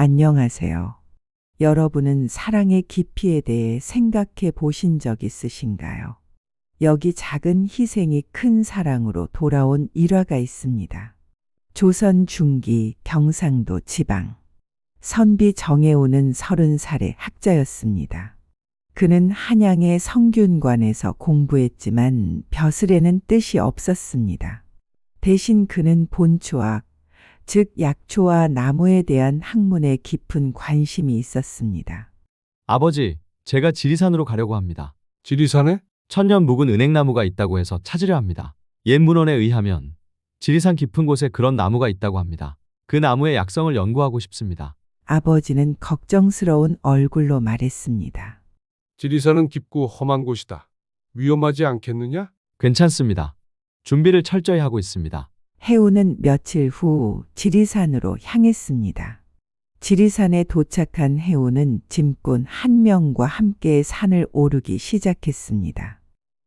안녕하세요. 여러분은 사랑의 깊이에 대해 생각해 보신 적 있으신가요? 여기 작은 희생이 큰 사랑으로 돌아온 일화가 있습니다. 조선 중기 경상도 지방. 선비 정해오는 30살의 학자였습니다. 그는 한양의 성균관에서 공부했지만 벼슬에는 뜻이 없었습니다. 대신 그는 본초학, 즉 약초와 나무에 대한 학문에 깊은 관심이 있었습니다. 아버지, 제가 지리산으로 가려고 합니다. 지리산에? 천년 묵은 은행나무가 있다고 해서 찾으려 합니다. 옛 문헌에 의하면 지리산 깊은 곳에 그런 나무가 있다고 합니다. 그 나무의 약성을 연구하고 싶습니다. 아버지는 걱정스러운 얼굴로 말했습니다. 지리산은 깊고 험한 곳이다. 위험하지 않겠느냐? 괜찮습니다. 준비를 철저히 하고 있습니다. 해우는 며칠 후 지리산으로 향했습니다. 지리산에 도착한 해우는 짐꾼 한 명과 함께 산을 오르기 시작했습니다.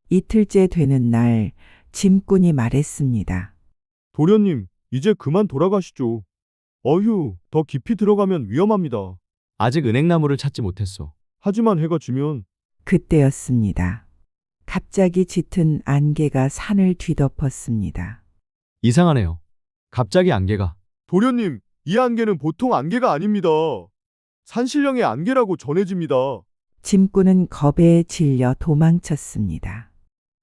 이틀째 되는 날 짐꾼이 말했습니다. 도련님, 이제 그만 돌아가시죠. 어휴, 더 깊이 들어가면 위험합니다. 아직 은행나무를 찾지 못했소. 하지만 해가 지면 그때였습니다. 갑자기 짙은 안개가 산을 뒤덮었습니다. 이상하네요. 갑자기 안개가. 도련님, 이 안개는 보통 안개가 아닙니다. 산신령의 안개라고 전해집니다. 짐꾼은 겁에 질려 도망쳤습니다.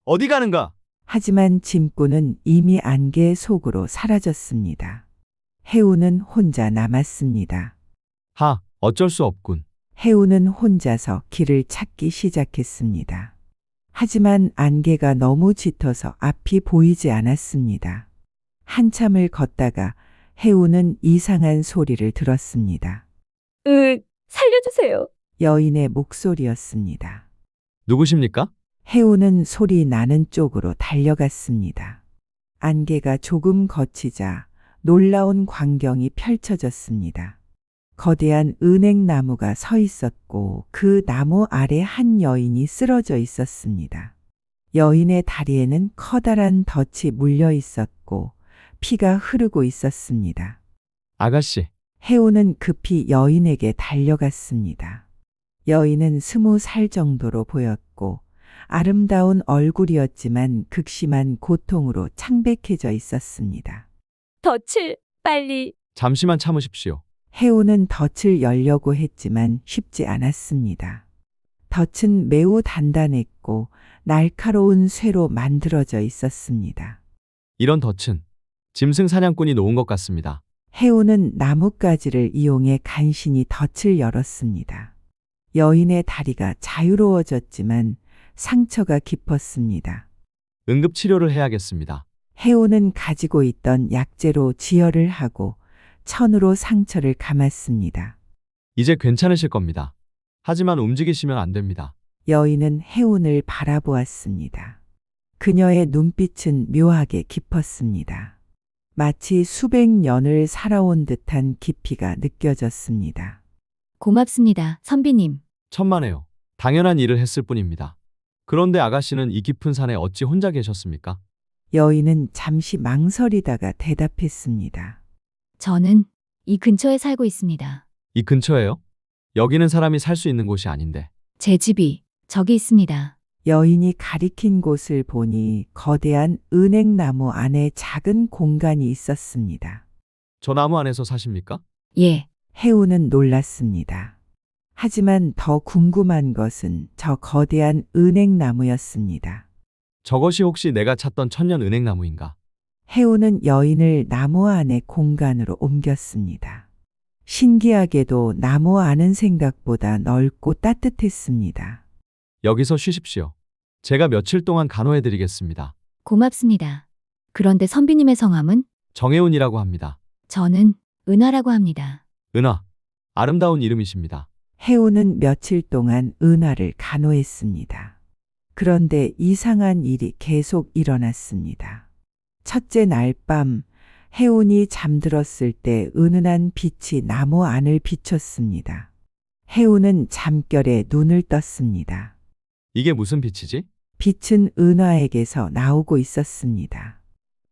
어디 가는가? 하지만 짐꾼은 이미 안개 속으로 사라졌습니다. 해우는 혼자 남았습니다. 어쩔 수 없군. 해우는 혼자서 길을 찾기 시작했습니다. 하지만 안개가 너무 짙어서 앞이 보이지 않았습니다. 한참을 걷다가 해우는 이상한 소리를 들었습니다. 살려주세요. 여인의 목소리였습니다. 누구십니까? 해우는 소리 나는 쪽으로 달려갔습니다. 안개가 조금 걷히자 놀라운 광경이 펼쳐졌습니다. 거대한 은행나무가 서 있었고 그 나무 아래 한 여인이 쓰러져 있었습니다. 여인의 다리에는 커다란 덫이 물려 있었고 피가 흐르고 있었습니다. 아가씨, 해우는 급히 여인에게 달려갔습니다. 여인은 20살 정도로 보였고 아름다운 얼굴이었지만 극심한 고통으로 창백해져 있었습니다. 덫을 빨리. 잠시만 참으십시오. 해우는 덫을 열려고 했지만 쉽지 않았습니다. 덫은 매우 단단했고 날카로운 쇠로 만들어져 있었습니다. 이런 덫은 짐승 사냥꾼이 놓은 것 같습니다. 해우는 나뭇가지를 이용해 간신히 덫을 열었습니다. 여인의 다리가 자유로워졌지만 상처가 깊었습니다. 응급 치료를 해야겠습니다. 해우는 가지고 있던 약재로 지혈을 하고 천으로 상처를 감았습니다. 이제 괜찮으실 겁니다. 하지만 움직이시면 안 됩니다. 여인은 해운을 바라보았습니다. 그녀의 눈빛은 묘하게 깊었습니다. 마치 수백 년을 살아온 듯한 깊이가 느껴졌습니다. 고맙습니다, 선비님. 천만에요. 당연한 일을 했을 뿐입니다. 그런데 아가씨는 이 깊은 산에 어찌 혼자 계셨습니까? 여인은 잠시 망설이다가 대답했습니다. 저는 이 근처에 살고 있습니다. 이 근처에요? 여기는 사람이 살 수 있는 곳이 아닌데. 제 집이 저기 있습니다. 여인이 가리킨 곳을 보니 거대한 은행나무 안에 작은 공간이 있었습니다. 저 나무 안에서 사십니까? 예, 해우는 놀랐습니다. 하지만 더 궁금한 것은 저 거대한 은행나무였습니다. 저것이 혹시 내가 찾던 천년 은행나무인가? 해우는 여인을 나무 안의 공간으로 옮겼습니다. 신기하게도 나무 안은 생각보다 넓고 따뜻했습니다. 여기서 쉬십시오. 제가 며칠 동안 간호해드리겠습니다. 고맙습니다. 그런데 선비님의 성함은? 정혜운이라고 합니다. 저는 은하라고 합니다. 은하, 아름다운 이름이십니다. 해우는 며칠 동안 은하를 간호했습니다. 그런데 이상한 일이 계속 일어났습니다. 첫째 날 밤 해운이 잠들었을 때 은은한 빛이 나무 안을 비췄습니다. 해운은 잠결에 눈을 떴습니다. 이게 무슨 빛이지? 빛은 은하에게서 나오고 있었습니다.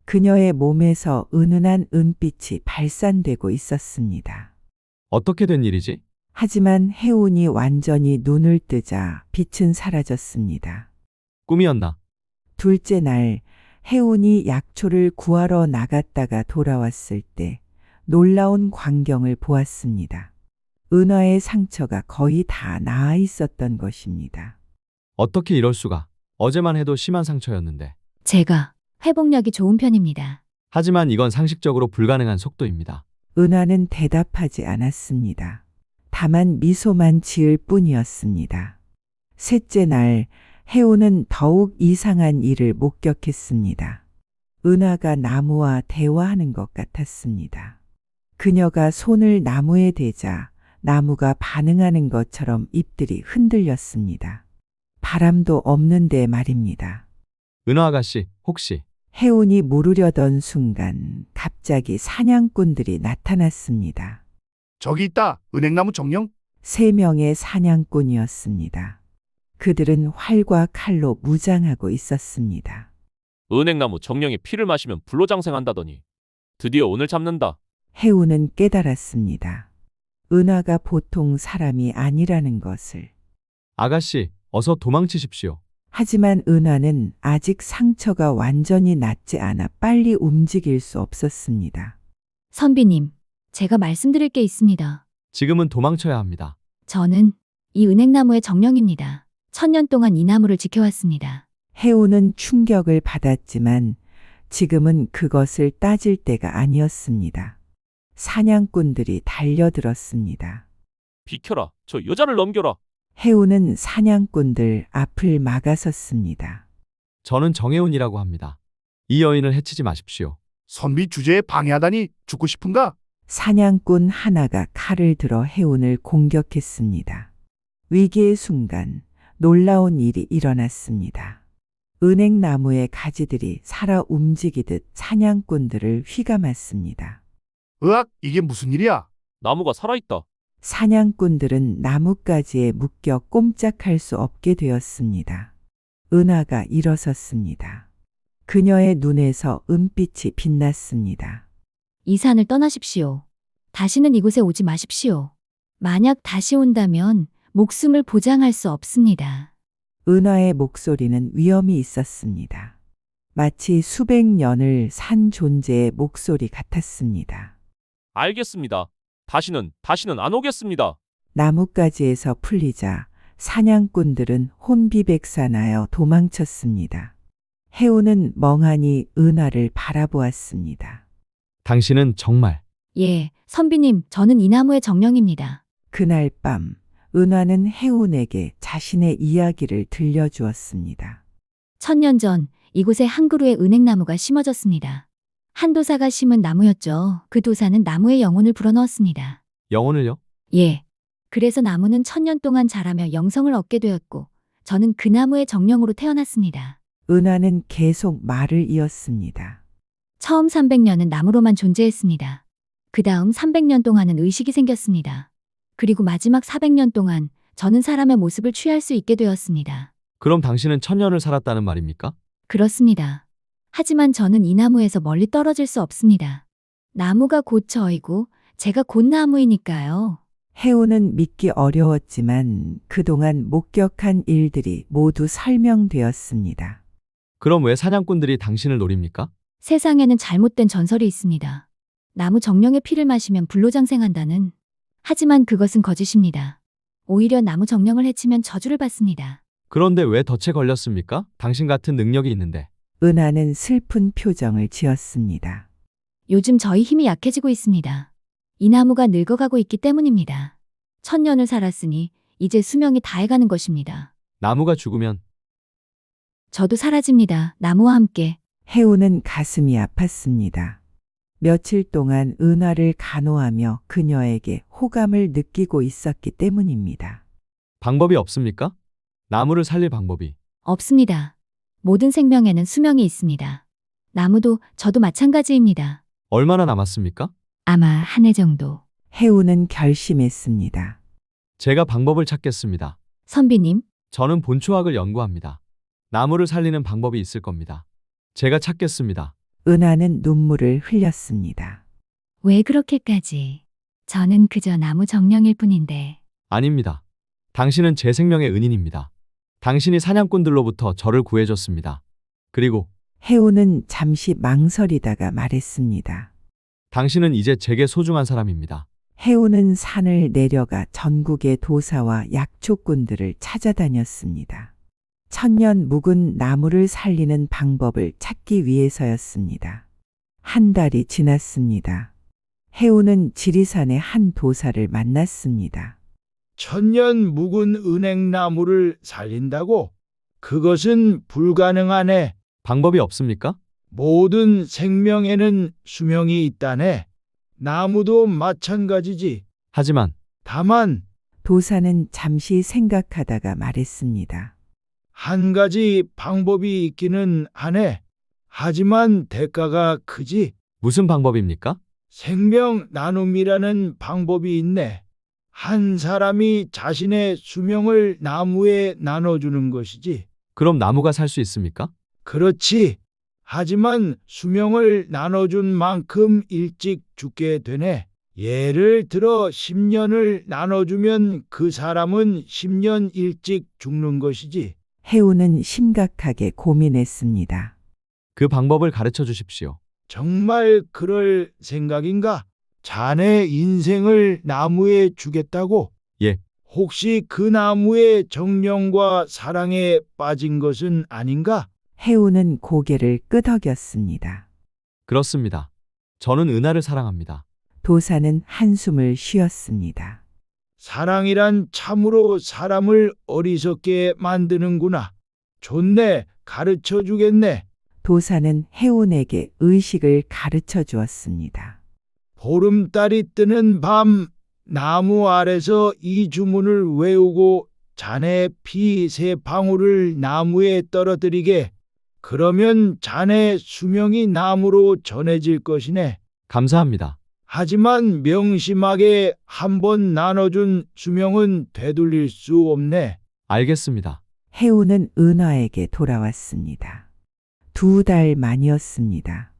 그녀의 몸에서 은은한 은빛이 발산되고 있었습니다. 어떻게 된 일이지? 하지만 해운이 완전히 눈을 뜨자 빛은 사라졌습니다. 꿈이었나? 둘째 날 해운이 약초를 구하러 나갔다가 돌아왔을 때 놀라운 광경을 보았습니다. 은화의 상처가 거의 다 나아 있었던 것입니다. 어떻게 이럴 수가? 어제만 해도 심한 상처였는데. 제가 회복력이 좋은 편입니다. 하지만 이건 상식적으로 불가능한 속도입니다. 은화는 대답하지 않았습니다. 다만 미소만 지을 뿐이었습니다. 셋째 날 해운은 더욱 이상한 일을 목격했습니다. 은하가 나무와 대화하는 것 같았습니다. 그녀가 손을 나무에 대자 나무가 반응하는 것처럼 잎들이 흔들렸습니다. 바람도 없는데 말입니다. 은하 아가씨, 혹시 해운이 물으려던 순간 갑자기 사냥꾼들이 나타났습니다. 저기 있다. 은행나무 정령? 3명의 사냥꾼이었습니다. 그들은 활과 칼로 무장하고 있었습니다. 은행나무 정령이 피를 마시면 불로장생한다더니 드디어 오늘 잡는다. 해운은 깨달았습니다. 은하가 보통 사람이 아니라는 것을. 아가씨, 어서 도망치십시오. 하지만 은하는 아직 상처가 완전히 낫지 않아 빨리 움직일 수 없었습니다. 선비님, 제가 말씀드릴 게 있습니다. 지금은 도망쳐야 합니다. 저는 이 은행나무의 정령입니다. 1000년 동안 이 나무를 지켜왔습니다. 해운은 충격을 받았지만 지금은 그것을 따질 때가 아니었습니다. 사냥꾼들이 달려들었습니다. 비켜라. 저 여자를 넘겨라. 해운은 사냥꾼들 앞을 막아섰습니다. 저는 정혜운이라고 합니다. 이 여인을 해치지 마십시오. 선비 주제에 방해하다니 죽고 싶은가? 사냥꾼 하나가 칼을 들어 해운을 공격했습니다. 위기의 순간 놀라운 일이 일어났습니다. 은행나무의 가지들이 살아 움직이듯 사냥꾼들을 휘감았습니다. 으악, 이게 무슨 일이야? 나무가 살아있다. 사냥꾼들은 나뭇가지에 묶여 꼼짝할 수 없게 되었습니다. 은하가 일어섰습니다. 그녀의 눈에서 은빛이 빛났습니다. 이 산을 떠나십시오. 다시는 이곳에 오지 마십시오. 만약 다시 온다면 목숨을 보장할 수 없습니다. 은하의 목소리는 위험이 있었습니다. 마치 수백 년을 산 존재의 목소리 같았습니다. 알겠습니다. 다시는 안 오겠습니다. 나뭇가지에서 풀리자 사냥꾼들은 혼비백산하여 도망쳤습니다. 해운은 멍하니 은하를 바라보았습니다. 당신은 정말 예, 선비님, 저는 이 나무의 정령입니다. 그날 밤 은하는 해운에게 자신의 이야기를 들려주었습니다. 1000년 전 이곳에 한 그루의 은행나무가 심어졌습니다. 한 도사가 심은 나무였죠. 그 도사는 나무의 영혼을 불어넣었습니다. 영혼을요? 예. 그래서 나무는 1000년 동안 자라며 영성을 얻게 되었고 저는 그 나무의 정령으로 태어났습니다. 은하는 계속 말을 이었습니다. 처음 300년은 나무로만 존재했습니다. 그 다음 300년 동안은 의식이 생겼습니다. 그리고 마지막 400년 동안 저는 사람의 모습을 취할 수 있게 되었습니다. 그럼 당신은 1000년을 살았다는 말입니까? 그렇습니다. 하지만 저는 이 나무에서 멀리 떨어질 수 없습니다. 나무가 곧 저이고 제가 곧 나무이니까요. 해운은 믿기 어려웠지만 그동안 목격한 일들이 모두 설명되었습니다. 그럼 왜 사냥꾼들이 당신을 노립니까? 세상에는 잘못된 전설이 있습니다. 나무 정령의 피를 마시면 불로장생한다는. 하지만 그것은 거짓입니다. 오히려 나무 정령을 해치면 저주를 받습니다. 그런데 왜 덫에 걸렸습니까? 당신 같은 능력이 있는데. 은하는 슬픈 표정을 지었습니다. 요즘 저희 힘이 약해지고 있습니다. 이 나무가 늙어가고 있기 때문입니다. 1000년을 살았으니 이제 수명이 다해가는 것입니다. 나무가 죽으면 저도 사라집니다. 나무와 함께. 해운은 가슴이 아팠습니다. 며칠 동안 은하를 간호하며 그녀에게 호감을 느끼고 있었기 때문입니다. 방법이 없습니까? 나무를 살릴 방법이. 없습니다. 모든 생명에는 수명이 있습니다. 나무도 저도 마찬가지입니다. 얼마나 남았습니까? 아마 한 해 정도. 해운은 결심했습니다. 제가 방법을 찾겠습니다. 선비님, 저는 본초학을 연구합니다. 나무를 살리는 방법이 있을 겁니다. 제가 찾겠습니다. 은하는 눈물을 흘렸습니다. 왜 그렇게까지? 저는 그저 나무 정령일 뿐인데. 아닙니다. 당신은 제 생명의 은인입니다. 당신이 사냥꾼들로부터 저를 구해줬습니다. 그리고 해우는 잠시 망설이다가 말했습니다. 당신은 이제 제게 소중한 사람입니다. 해우는 산을 내려가 전국의 도사와 약초꾼들을 찾아다녔습니다. 천년 묵은 나무를 살리는 방법을 찾기 위해서였습니다. 한 달이 지났습니다. 해우는 지리산의 한 도사를 만났습니다. 천년 묵은 은행나무를 살린다고? 그것은 불가능하네. 방법이 없습니까? 모든 생명에는 수명이 있다네. 나무도 마찬가지지. 하지만 다만 도사는 잠시 생각하다가 말했습니다. 한 가지 방법이 있기는 하네. 하지만 대가가 크지. 무슨 방법입니까? 생명 나눔이라는 방법이 있네. 한 사람이 자신의 수명을 나무에 나눠주는 것이지. 그럼 나무가 살 수 있습니까? 그렇지. 하지만 수명을 나눠준 만큼 일찍 죽게 되네. 예를 들어 10년을 나눠주면 그 사람은 10년 일찍 죽는 것이지. 해우는 심각하게 고민했습니다. 그 방법을 가르쳐 주십시오. 정말 그럴 생각인가? 자네 인생을 나무에 주겠다고? 예. 혹시 그 나무의 정령과 사랑에 빠진 것은 아닌가? 해우는 고개를 끄덕였습니다. 그렇습니다. 저는 은하를 사랑합니다. 도사는 한숨을 쉬었습니다. 사랑이란 참으로 사람을 어리석게 만드는구나. 좋네. 가르쳐 주겠네. 도사는 해운에게 의식을 가르쳐 주었습니다. 보름달이 뜨는 밤 나무 아래서 이 주문을 외우고 자네 피 3방울을 나무에 떨어뜨리게. 그러면 자네 수명이 나무로 전해질 것이네. 감사합니다. 하지만 명심하게 한 번 나눠준 수명은 되돌릴 수 없네. 알겠습니다. 해운은 은화에게 돌아왔습니다. 2달 만이었습니다.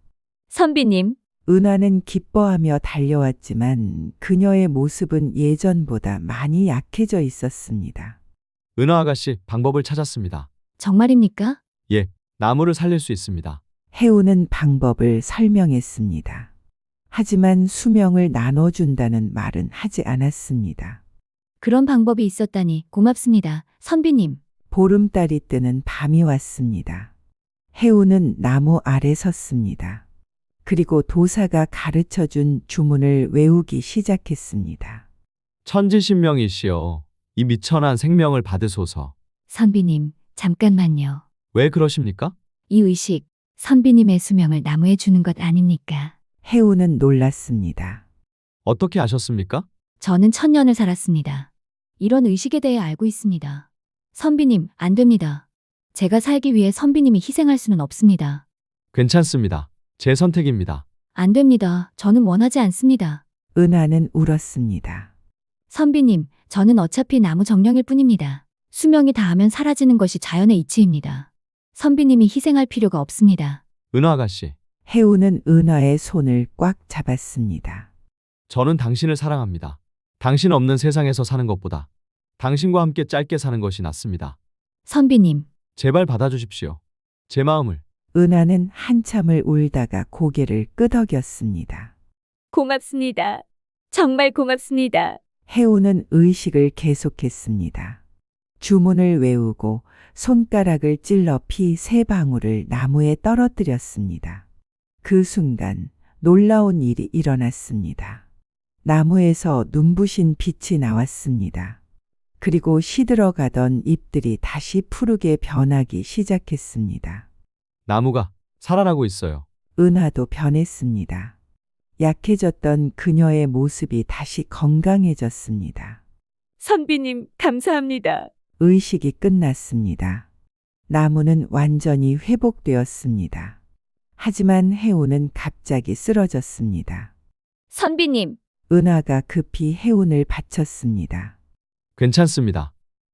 선비님, 은화는 기뻐하며 달려왔지만 그녀의 모습은 예전보다 많이 약해져 있었습니다. 은하 아가씨, 방법을 찾았습니다. 정말입니까? 예, 나무를 살릴 수 있습니다. 해운은 방법을 설명했습니다. 하지만 수명을 나눠준다는 말은 하지 않았습니다. 그런 방법이 있었다니 고맙습니다. 선비님. 보름달이 뜨는 밤이 왔습니다. 해운은 나무 아래 섰습니다. 그리고 도사가 가르쳐준 주문을 외우기 시작했습니다. 천지신명이시여, 이 미천한 생명을 받으소서. 선비님, 잠깐만요. 왜 그러십니까? 이 의식, 선비님의 수명을 나무에 주는 것 아닙니까? 해운은 놀랐습니다. 어떻게 아셨습니까? 저는 1000년을 살았습니다. 이런 의식에 대해 알고 있습니다. 선비님, 안 됩니다. 제가 살기 위해 선비님이 희생할 수는 없습니다. 괜찮습니다. 제 선택입니다. 안 됩니다. 저는 원하지 않습니다. 은하는 울었습니다. 선비님, 저는 어차피 나무 정령일 뿐입니다. 수명이 다하면 사라지는 것이 자연의 이치입니다. 선비님이 희생할 필요가 없습니다. 은하 아가씨, 해운은 은하의 손을 꽉 잡았습니다. 저는 당신을 사랑합니다. 당신 없는 세상에서 사는 것보다 당신과 함께 짧게 사는 것이 낫습니다. 선비님, 제발 받아주십시오. 제 마음을. 은하는 한참을 울다가 고개를 끄덕였습니다. 고맙습니다. 정말 고맙습니다. 해운은 의식을 계속했습니다. 주문을 외우고 손가락을 찔러 피 3방울을 나무에 떨어뜨렸습니다. 그 순간 놀라운 일이 일어났습니다. 나무에서 눈부신 빛이 나왔습니다. 그리고 시들어가던 잎들이 다시 푸르게 변하기 시작했습니다. 나무가 살아나고 있어요. 은하도 변했습니다. 약해졌던 그녀의 모습이 다시 건강해졌습니다. 선비님, 감사합니다. 의식이 끝났습니다. 나무는 완전히 회복되었습니다. 하지만 해운은 갑자기 쓰러졌습니다. 선비님, 은하가 급히 해운을 받쳤습니다. 괜찮습니다.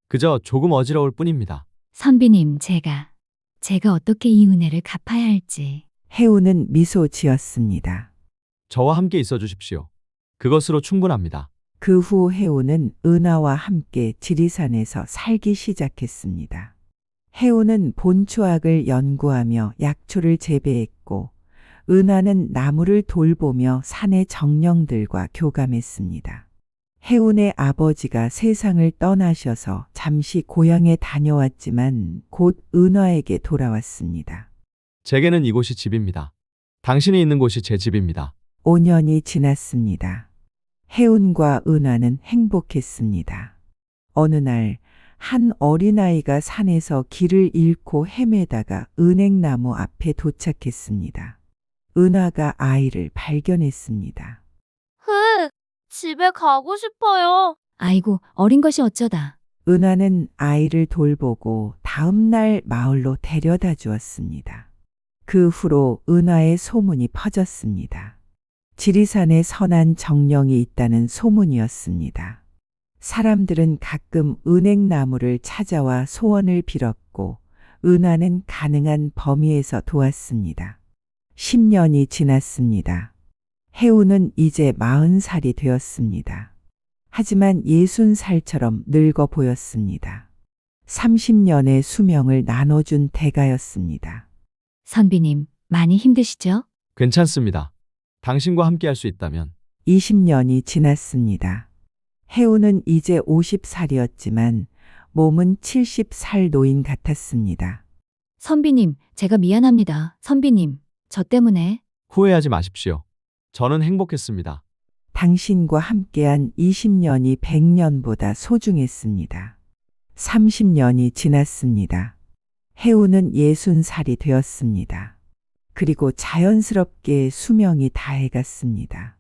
그저 조금 어지러울 뿐입니다. 선비님, 제가 어떻게 이 은혜를 갚아야 할지. 해운은 미소 지었습니다. 저와 함께 있어 주십시오. 그것으로 충분합니다. 그 후 해오는 은하와 함께 지리산에서 살기 시작했습니다. 해오는 본초학을 연구하며 약초를 재배했고 은하는 나무를 돌보며 산의 정령들과 교감했습니다. 해운의 아버지가 세상을 떠나셔서 잠시 고향에 다녀왔지만 곧 은하에게 돌아왔습니다. 제게는 이곳이 집입니다. 당신이 있는 곳이 제 집입니다. 5년이 지났습니다. 해운과 은하는 행복했습니다. 어느 날 한 어린아이가 산에서 길을 잃고 헤매다가 은행나무 앞에 도착했습니다. 은하가 아이를 발견했습니다. 집에 가고 싶어요. 아이고, 어린 것이 어쩌다. 은하는 아이를 돌보고 다음 날 마을로 데려다 주었습니다. 그 후로 은하의 소문이 퍼졌습니다. 지리산에 선한 정령이 있다는 소문이었습니다. 사람들은 가끔 은행나무를 찾아와 소원을 빌었고 은하는 가능한 범위에서 도왔습니다. 10년이 지났습니다. 해운은 이제 40살이 되었습니다. 하지만 60살처럼 늙어 보였습니다. 30년의 수명을 나눠준 대가였습니다. 선비님, 많이 힘드시죠? 괜찮습니다. 당신과 함께 할 수 있다면 20년이 지났습니다. 해운은 이제 50살이었지만 몸은 70살 노인 같았습니다. 선비님, 제가 미안합니다. 선비님, 저 때문에. 후회하지 마십시오. 저는 행복했습니다. 당신과 함께한 20년이 100년보다 소중했습니다. 30년이 지났습니다. 해운은 60살이 되었습니다. 그리고 자연스럽게 수명이 다해갔습니다.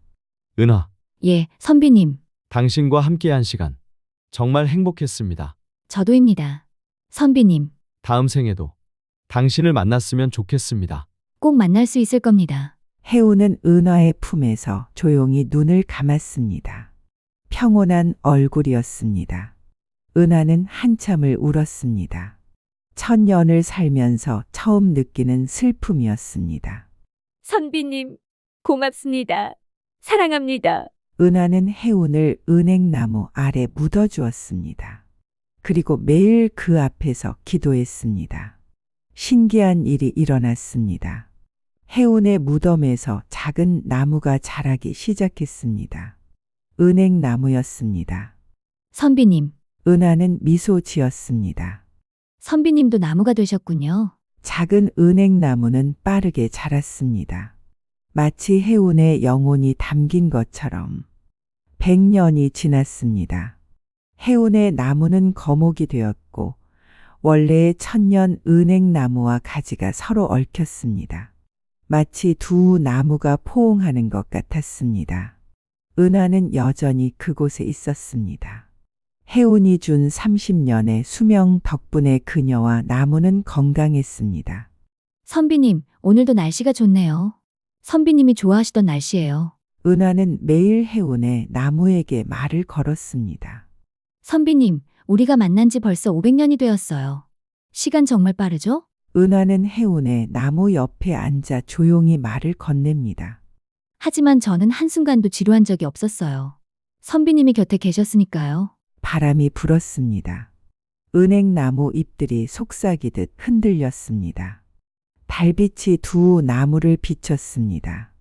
은하, 예, 선비님, 당신과 함께한 시간 정말 행복했습니다. 저도입니다. 선비님, 다음 생에도 당신을 만났으면 좋겠습니다. 꼭 만날 수 있을 겁니다. 해운은 은하의 품에서 조용히 눈을 감았습니다. 평온한 얼굴이었습니다. 은하는 한참을 울었습니다. 1000년을 살면서 처음 느끼는 슬픔이었습니다. 선비님, 고맙습니다. 사랑합니다. 은하는 해운을 은행나무 아래 묻어주었습니다. 그리고 매일 그 앞에서 기도했습니다. 신기한 일이 일어났습니다. 해운의 무덤에서 작은 나무가 자라기 시작했습니다. 은행나무였습니다. 선비님, 은하는 미소 지었습니다. 선비님도 나무가 되셨군요. 작은 은행나무는 빠르게 자랐습니다. 마치 해운의 영혼이 담긴 것처럼 100년이 지났습니다. 해운의 나무는 거목이 되었고 원래의 1000년 은행나무와 가지가 서로 얽혔습니다. 마치 두 나무가 포옹하는 것 같았습니다. 은하는 여전히 그곳에 있었습니다. 해운이 준 30년의 수명 덕분에 그녀와 나무는 건강했습니다. 선비님, 오늘도 날씨가 좋네요. 선비님이 좋아하시던 날씨예요. 은하는 매일 해운의 나무에게 말을 걸었습니다. 선비님, 우리가 만난 지 벌써 500년이 되었어요. 시간 정말 빠르죠? 은하는 해운의 나무 옆에 앉아 조용히 말을 건넵니다. 하지만 저는 한순간도 지루한 적이 없었어요. 선비님이 곁에 계셨으니까요. 바람이 불었습니다. 은행나무 잎들이 속삭이듯 흔들렸습니다. 달빛이 두 나무를 비췄습니다.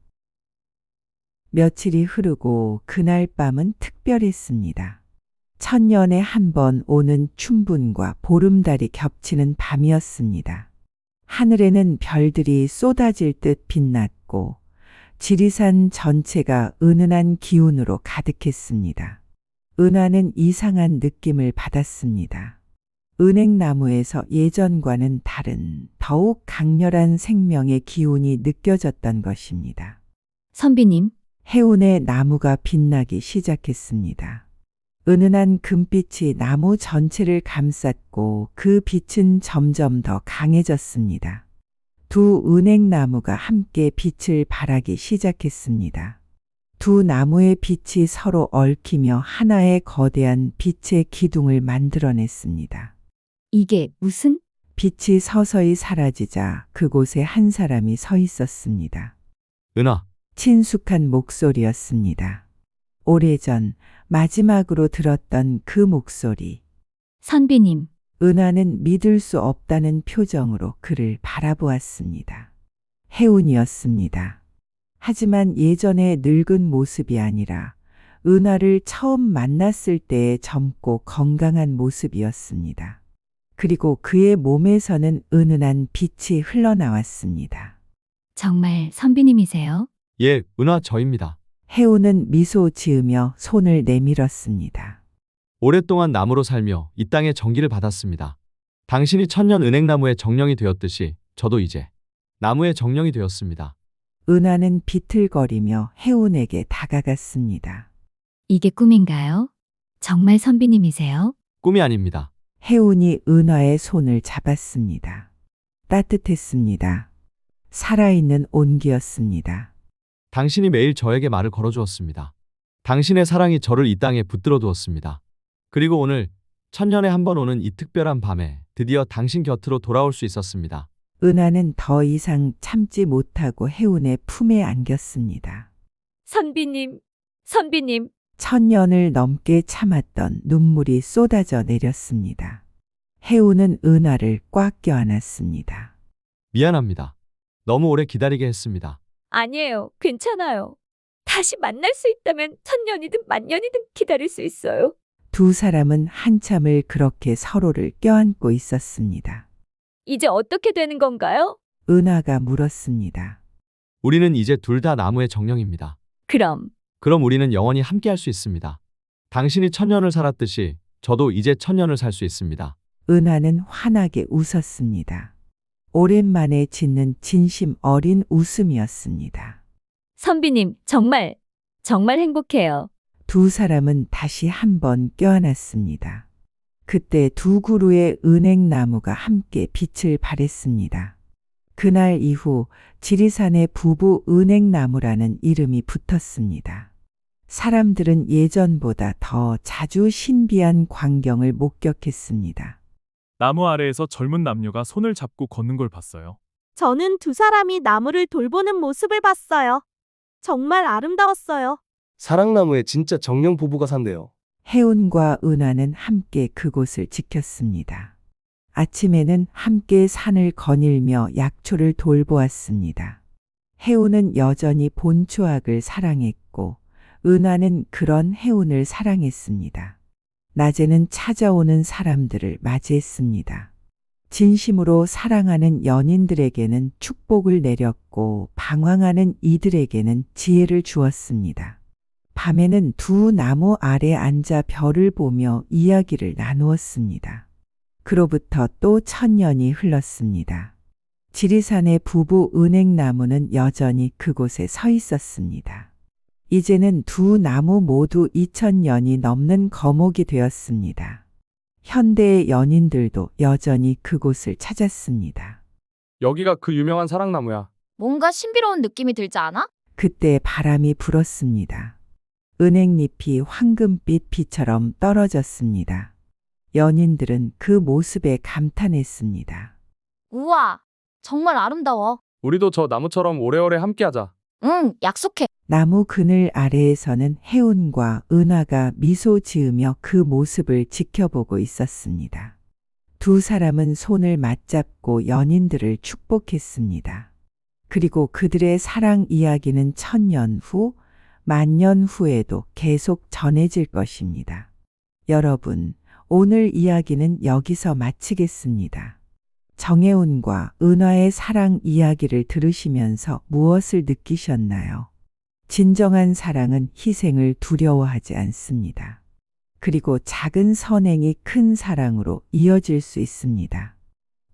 며칠이 흐르고 그날 밤은 특별했습니다. 1000년에 한 번 오는 춘분과 보름달이 겹치는 밤이었습니다. 하늘에는 별들이 쏟아질 듯 빛났고 지리산 전체가 은은한 기운으로 가득했습니다. 은하는 이상한 느낌을 받았습니다. 은행나무에서 예전과는 다른 더욱 강렬한 생명의 기운이 느껴졌던 것입니다. 선비님, 해운의 나무가 빛나기 시작했습니다. 은은한 금빛이 나무 전체를 감쌌고 그 빛은 점점 더 강해졌습니다. 두 은행나무가 함께 빛을 발하기 시작했습니다. 두 나무의 빛이 서로 얽히며 하나의 거대한 빛의 기둥을 만들어냈습니다. 이게 무슨? 빛이 서서히 사라지자 그곳에 한 사람이 서 있었습니다. 은하, 친숙한 목소리였습니다. 오래전 마지막으로 들었던 그 목소리. 선비님, 은하는 믿을 수 없다는 표정으로 그를 바라보았습니다. 해운이었습니다. 하지만 예전의 늙은 모습이 아니라 은하를 처음 만났을 때의 젊고 건강한 모습이었습니다. 그리고 그의 몸에서는 은은한 빛이 흘러나왔습니다. 정말 선비님이세요? 예, 은하 저입니다. 해운은 미소 지으며 손을 내밀었습니다. 오랫동안 나무로 살며 이 땅의 정기를 받았습니다. 당신이 천년 은행나무의 정령이 되었듯이 저도 이제 나무의 정령이 되었습니다. 은하는 비틀거리며 해운에게 다가갔습니다. 이게 꿈인가요? 정말 선비님이세요? 꿈이 아닙니다. 해운이 은하의 손을 잡았습니다. 따뜻했습니다. 살아있는 온기였습니다. 당신이 매일 저에게 말을 걸어주었습니다. 당신의 사랑이 저를 이 땅에 붙들어 두었습니다. 그리고 오늘 천년에 한 번 오는 이 특별한 밤에 드디어 당신 곁으로 돌아올 수 있었습니다. 은하는 더 이상 참지 못하고 해운의 품에 안겼습니다. 선비님, 선비님, 천년을 넘게 참았던 눈물이 쏟아져 내렸습니다. 해운은 은하를 꽉 껴안았습니다. 미안합니다. 너무 오래 기다리게 했습니다. 아니에요. 괜찮아요. 다시 만날 수 있다면 천년이든 만년이든 기다릴 수 있어요. 두 사람은 한참을 그렇게 서로를 껴안고 있었습니다. 이제 어떻게 되는 건가요? 은하가 물었습니다. 우리는 이제 둘 다 나무의 정령입니다. 그럼 그럼 우리는 영원히 함께할 수 있습니다. 당신이 천년을 살았듯이 저도 이제 천년을 살 수 있습니다. 은하는 환하게 웃었습니다. 오랜만에 짓는 진심 어린 웃음이었습니다. 선비님, 정말 행복해요. 두 사람은 다시 한번 껴안았습니다. 그때 두 그루의 은행나무가 함께 빛을 발했습니다. 그날 이후 지리산의 부부 은행나무라는 이름이 붙었습니다. 사람들은 예전보다 더 자주 신비한 광경을 목격했습니다. 나무 아래에서 젊은 남녀가 손을 잡고 걷는 걸 봤어요. 저는 두 사람이 나무를 돌보는 모습을 봤어요. 정말 아름다웠어요. 사랑나무에 진짜 정령 부부가 산대요. 해운과 은하는 함께 그곳을 지켰습니다. 아침에는 함께 산을 거닐며 약초를 돌보았습니다. 해운은 여전히 본초학을 사랑했고 은하는 그런 해운을 사랑했습니다. 낮에는 찾아오는 사람들을 맞이했습니다. 진심으로 사랑하는 연인들에게는 축복을 내렸고 방황하는 이들에게는 지혜를 주었습니다. 밤에는 두 나무 아래 앉아 별을 보며 이야기를 나누었습니다. 그로부터 또 천년이 흘렀습니다. 지리산의 부부 은행나무는 여전히 그곳에 서 있었습니다. 이제는 두 나무 모두 2000년이 넘는 거목이 되었습니다. 현대의 연인들도 여전히 그곳을 찾았습니다. 여기가 그 유명한 사랑나무야. 뭔가 신비로운 느낌이 들지 않아? 그때 바람이 불었습니다. 은행잎이 황금빛 비처럼 떨어졌습니다. 연인들은 그 모습에 감탄했습니다. 우와, 정말 아름다워. 우리도 저 나무처럼 오래오래 함께하자. 응, 약속해. 나무 그늘 아래에서는 해운과 은하가 미소 지으며 그 모습을 지켜보고 있었습니다. 두 사람은 손을 맞잡고 연인들을 축복했습니다. 그리고 그들의 사랑 이야기는 1000년 후, 만년 후에도 계속 전해질 것입니다. 여러분, 오늘 이야기는 여기서 마치겠습니다. 정해운과 은하의 사랑 이야기를 들으시면서 무엇을 느끼셨나요? 진정한 사랑은 희생을 두려워하지 않습니다. 그리고 작은 선행이 큰 사랑으로 이어질 수 있습니다.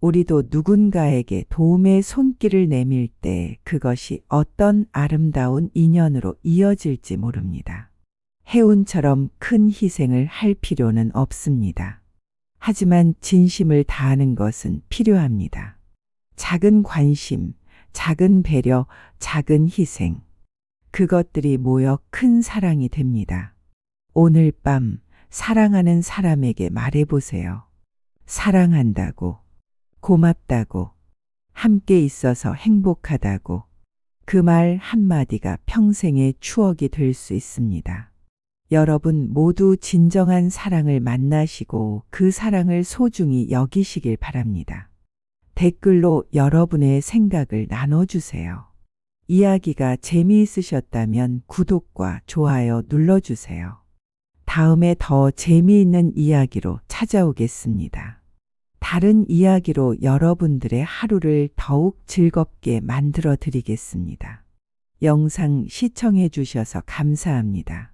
우리도 누군가에게 도움의 손길을 내밀 때 그것이 어떤 아름다운 인연으로 이어질지 모릅니다. 해운처럼 큰 희생을 할 필요는 없습니다. 하지만 진심을 다하는 것은 필요합니다. 작은 관심, 작은 배려, 작은 희생. 그것들이 모여 큰 사랑이 됩니다. 오늘 밤 사랑하는 사람에게 말해보세요. 사랑한다고, 고맙다고, 함께 있어서 행복하다고. 그 말 한마디가 평생의 추억이 될 수 있습니다. 여러분 모두 진정한 사랑을 만나시고 그 사랑을 소중히 여기시길 바랍니다. 댓글로 여러분의 생각을 나눠주세요. 이야기가 재미있으셨다면 구독과 좋아요 눌러주세요. 다음에 더 재미있는 이야기로 찾아오겠습니다. 다른 이야기로 여러분들의 하루를 더욱 즐겁게 만들어 드리겠습니다. 영상 시청해 주셔서 감사합니다.